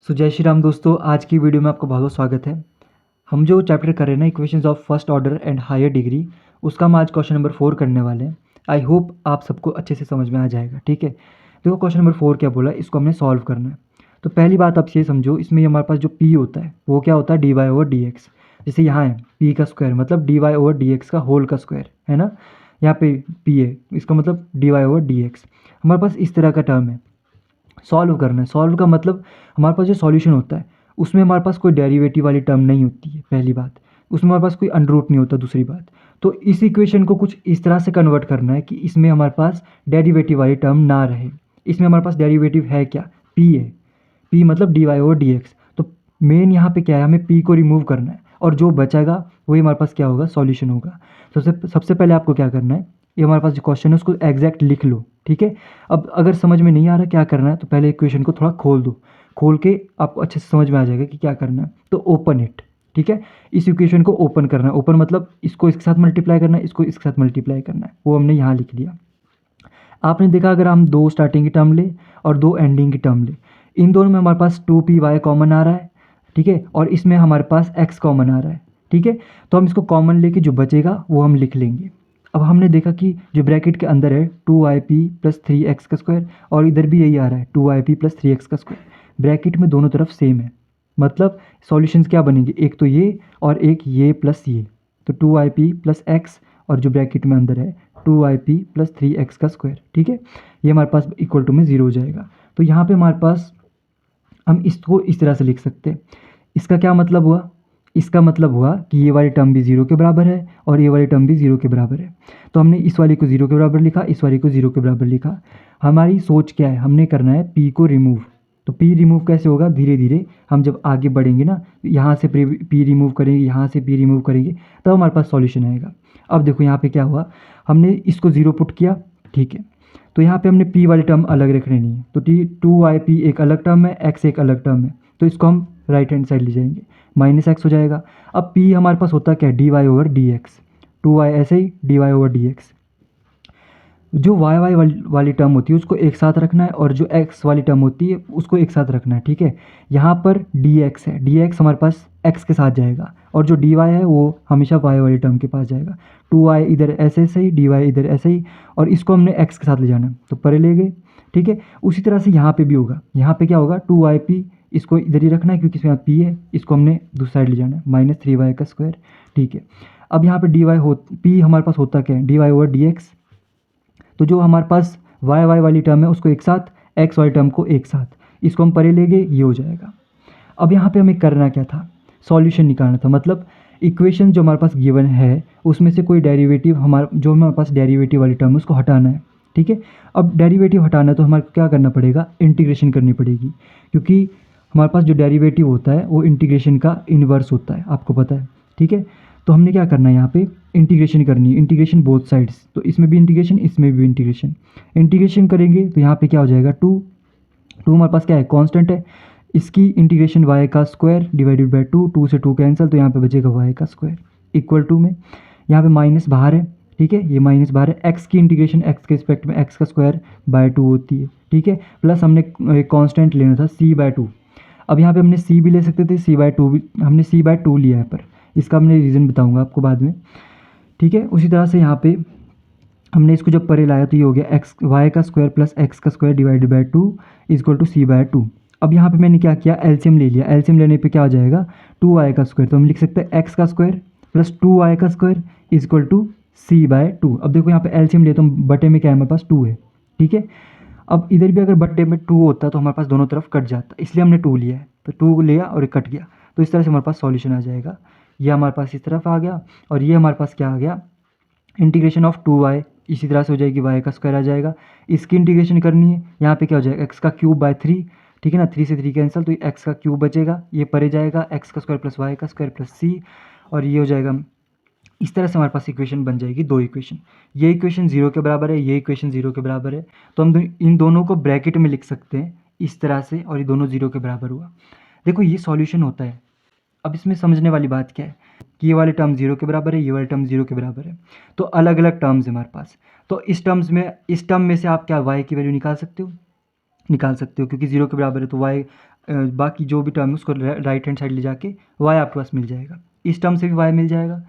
जय श्री राम दोस्तों, आज की वीडियो में आपका बहुत बहुत स्वागत है। हम जो चैप्टर कर रहे हैं ना, equations of first order and higher degree, उसका हम आज क्वेश्चन नंबर 4 करने वाले हैं। आई होप आप सबको अच्छे से समझ में आ जाएगा। ठीक है, देखो क्वेश्चन नंबर 4 क्या बोला, इसको हमने सॉल्व करना है। तो पहली बात आप ये समझो, इसमें हमारे पास जो पी होता है वो क्या होता है, D Y over D X. जैसे यहाँ है पी का स्क्वायर मतलब D Y over D X का होल का स्क्वायर है ना। यहाँ पे पी है, इसका मतलब D Y over D X. हमारे पास इस तरह का टर्म है, सॉल्व करना है। सॉल्व का मतलब हमारे पास जो सॉल्यूशन होता है उसमें हमारे पास कोई डेरिवेटिव वाली टर्म नहीं होती है, पहली बात। उसमें हमारे पास कोई अंडर रूट नहीं होता, दूसरी बात। तो इस इक्वेशन को कुछ इस तरह से कन्वर्ट करना है कि इसमें हमारे पास डेरिवेटिव वाली टर्म ना रहे। इसमें हमारे पास डेरिवेटिव है क्या, पी है। पी मतलब D Y over D X. तो मेन यहाँ पे क्या है, हमें पी को रिमूव करना है और जो बचेगा वही हमारे पास क्या होगा, सॉल्यूशन होगा। सबसे पहले आपको क्या करना है, ये हमारे पास जो क्वेश्चन है उसको एग्जैक्ट लिख लो। ठीक है, अब अगर समझ में नहीं आ रहा क्या करना है तो पहले इक्वेशन को थोड़ा खोल दो। खोल के आपको अच्छे से समझ में आ जाएगा कि क्या करना है। तो ओपन इट। ठीक है, इस इक्वेशन को ओपन करना है। ओपन मतलब इसको इसके साथ मल्टीप्लाई करना है, इसको इसके साथ मल्टीप्लाई करना है, वो हमने यहाँ लिख लिया। आपने देखा अगर हम दो स्टार्टिंग की टर्म ले और दो एंडिंग की टर्म ले, इन दोनों में हमारे पास 2py कॉमन आ रहा है। ठीक है, और इसमें हमारे पास x कॉमन आ रहा है। ठीक है, तो हम इसको कॉमन लेके जो बचेगा वो हम लिख लेंगे। अब हमने देखा कि जो ब्रैकेट के अंदर है 2yp प्लस 3x का स्क्वायर, और इधर भी यही आ रहा है 2yp प्लस 3x का स्क्वायर। ब्रैकेट में दोनों तरफ सेम है, मतलब सॉल्यूशंस क्या बनेंगे, एक तो ये और एक ये प्लस ये। तो 2yp प्लस एक्स और जो ब्रैकेट में अंदर है 2yp प्लस 3x का स्क्वायर। ठीक है, ये हमारे पास इक्वल टू में 0 हो जाएगा। तो यहाँ पे हमारे पास हम इसको इस तरह से लिख सकते हैं। इसका क्या मतलब हुआ, इसका मतलब हुआ कि ये वाली टर्म भी 0 के बराबर है और ये वाली टर्म भी 0 के बराबर है। तो हमने इस वाली को 0 के बराबर लिखा, इस वाली को 0 के बराबर लिखा। हमारी सोच क्या है, हमने करना है पी को रिमूव। तो पी रिमूव कैसे होगा, धीरे धीरे हम जब आगे बढ़ेंगे ना, यहाँ से पी रिमूव करेंगे, यहाँ से पी रिमूव करेंगे, तब हमारे पास सॉल्यूशन आएगा। अब देखो यहाँ पे क्या हुआ, हमने इसको 0 पुट किया। ठीक है, तो यहाँ पे हमने पी वाली टर्म अलग रखनी नहीं है। तो 2yp एक अलग टर्म है, x एक अलग टर्म है, तो इसको हम राइट हैंड साइड ले जाएंगे, माइनस एक्स हो जाएगा। अब p हमारे पास होता क्या है, D Y over D X. 2y ऐसे ही D Y over D X. जो वाई वाई वाली टर्म होती है उसको एक साथ रखना है, और जो एक्स वाली टर्म होती है उसको एक साथ रखना है। ठीक है, यहाँ पर डी एक्स है, डी एक्स हमारे पास एक्स के साथ जाएगा, और जो डी वाई है वो हमेशा वाई वाली टर्म के पास जाएगा। 2y इधर ऐसे ऐसे ही, डी वाई इधर ऐसे ही, और इसको हमने एक्स के साथ ले जाना है तो परे ले गए। ठीक है, उसी तरह से यहाँ पे भी होगा। यहाँ पे क्या होगा, 2yp इसको इधर ही रखना है क्योंकि इसमें p है, इसको हमने दूसरी साइड ले जाना है, माइनस 3y का स्क्वायर। ठीक है, अब यहाँ पे डी वाई हो, p हमारे पास होता क्या है, D Y over D X. तो जो हमारे पास वाई वाई वाली टर्म है उसको एक साथ, एक्स वाली टर्म को एक साथ, इसको हम परे ले गए, ये हो जाएगा। अब यहाँ पे हमें करना क्या था, सॉल्यूशन निकालना था। मतलब इक्वेशन जो हमारे पास गिवन है उसमें से कोई डेरिवेटिव जो हमारे पास डेरिवेटिव वाली टर्म है उसको हटाना है। ठीक है, अब डेरिवेटिव हटाना है तो हमारे को क्या करना पड़ेगा, इंटीग्रेशन करनी पड़ेगी, क्योंकि हमारे पास जो डेरिवेटिव होता है वो इंटीग्रेशन का इन्वर्स होता है, आपको पता है। ठीक है, तो हमने क्या करना है, यहाँ पे इंटीग्रेशन करनी है, इंटीग्रेशन बोथ साइड्स। तो इसमें भी इंटीग्रेशन, इसमें भी इंटीग्रेशन। इंटीग्रेशन करेंगे तो यहाँ पे क्या हो जाएगा, टू हमारे पास क्या है, कांस्टेंट है। इसकी इंटीग्रेशन y का स्क्वायर डिवाइडेड बाय 2, 2 से 2 कैंसिल, तो यहाँ पे बचेगा y का स्क्वायर इक्वल टू में, यहाँ पे माइनस बाहर है। ठीक है, ये माइनस बाहर है। x की इंटीग्रेशन x के रिस्पेक्ट में x का स्क्वायर बाय 2 होती है। ठीक है, प्लस हमने कांस्टेंट लेना था c बाय 2। अब यहाँ पे हमने c भी ले सकते थे, c बाय 2 भी हमने c बाय 2 लिया है, पर इसका हमने रीज़न बताऊँगा आपको बाद में। ठीक है, उसी तरह से यहाँ पे हमने इसको जब परे लाया तो ये हो गया एक्स वाई का स्क्वायर प्लस एक्स का square divided by 2 equal to C by 2। अब यहाँ पे मैंने क्या किया, एलसीएम ले लिया। एलसीएम लेने पे क्या हो जाएगा, 2y का स्क्वायर। तो हम लिख सकते हैं एक्स का स्क्वायर प्लस 2y का square equal to C by 2। अब देखो यहाँ पे एलसीएम ले तो बटे में क्या है, हमारे पास 2 है। ठीक है, अब इधर भी अगर बटे में 2 होता तो हमारे पास दोनों तरफ कट जाता, इसलिए हमने 2 लिया है। तो 2 लिया और कट गया, तो इस तरह से हमारे पास सॉल्यूशन आ जाएगा। ये हमारे पास इस तरफ आ गया, और ये हमारे पास क्या आ गया, इंटीग्रेशन ऑफ 2y इसी तरह से हो जाएगी, y का स्क्वायर आ जाएगा। इसकी इंटीग्रेशन करनी है, यहाँ पे क्या हो जाएगा, x का क्यूब बाय 3। ठीक है ना, 3 से 3 कैंसिल, तो x का क्यूब बचेगा, ये परे जाएगा, x का स्क्वायर प्लस y का स्क्वायर प्लस c, और ये हो जाएगा। इस तरह से हमारे पास इक्वेशन बन जाएगी, दो इक्वेशन। ये इक्वेशन 0 के बराबर है, ये इक्वेशन 0 के बराबर है, तो हम इन दोनों को ब्रैकेट में लिख सकते हैं इस तरह से, और ये दोनों 0 के बराबर हुआ। देखो ये सॉल्यूशन होता है। अब इसमें समझने वाली बात क्या है कि ये वाली टर्म 0 के बराबर है, ये वाली टर्म 0 के बराबर है, तो अलग अलग टर्म्स है हमारे पास। तो इस टर्म में से आप क्या y की वैल्यू निकाल सकते हो, क्योंकि 0 के बराबर है तो y बाकी जो भी टर्म है उसको राइट हैंड साइड ले जाके y आपके पास मिल जाएगा। इस टर्म से भी y मिल जाएगा।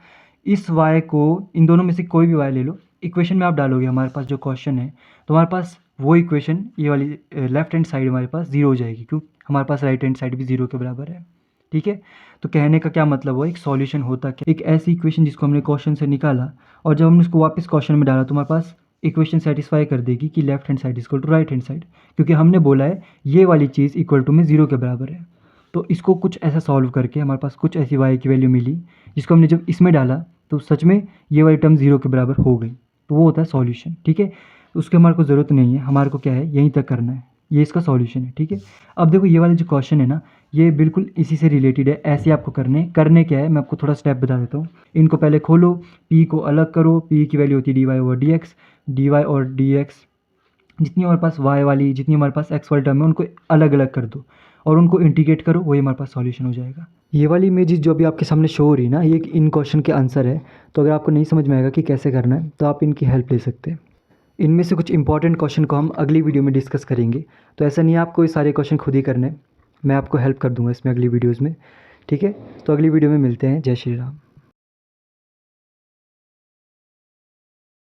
इस y को इन दोनों में से कोई भी y ले लो, इक्वेशन में आप डालोगे हमारे पास जो क्वेश्चन है, तो हमारे पास वो इक्वेशन ये वाली लेफ्ट हैंड साइड हमारे पास 0 हो जाएगी, क्यों हमारे पास राइट हैंड साइड भी 0 के बराबर है। ठीक है, तो कहने का क्या मतलब हुआ, एक सॉल्यूशन होता क्या, एक ऐसी इक्वेशन जिसको हमने क्वेश्चन से निकाला और जब हमने उसको वापस क्वेश्चन में डाला तो हमारे पास इक्वेशन सेटिस्फाई कर देगी कि left hand side equal to right hand side, क्योंकि हमने बोला है ये वाली चीज़ इक्वल टू में 0 के बराबर है। तो इसको कुछ ऐसा सॉल्व करके हमारे पास कुछ ऐसी y की वैल्यू मिली जिसको हमने जब इसमें डाला तो सच में ये वाली टर्म 0 के बराबर हो गई, तो वो होता है सॉल्यूशन। ठीक है, तो उसकी हमारे को ज़रूरत नहीं है, हमारे को क्या है यहीं तक करना है, ये इसका सॉल्यूशन है। ठीक है, अब देखो ये वाले जो क्वेश्चन है ना, ये बिल्कुल इसी से रिलेटेड है। ऐसे आपको करने क्या है, मैं आपको थोड़ा स्टेप बता देता हूँ। इनको पहले खोलो, p को अलग करो, p की वैल्यू होती है dy और dx, जितनी हमारे पास y वाली जितनी हमारे पास x वाली टर्म है उनको अलग अलग कर दो और उनको इंटीग्रेट करो, वही हमारे पास सॉल्यूशन हो जाएगा। ये वाली इमेज जो अभी आपके सामने शो हो रही है ना, ये इन क्वेश्चन के आंसर है। तो अगर आपको नहीं समझ में आएगा कि कैसे करना है तो आप इनकी हेल्प ले सकते हैं। इनमें से कुछ इंपॉर्टेंट क्वेश्चन को हम अगली वीडियो में डिस्कस करेंगे, तो ऐसा नहीं है आपको ये सारे क्वेश्चन खुद ही करने, मैं आपको हेल्प कर दूंगा इसमें अगली वीडियोज़ में। ठीक है, तो अगली वीडियो में मिलते हैं। जय श्री राम।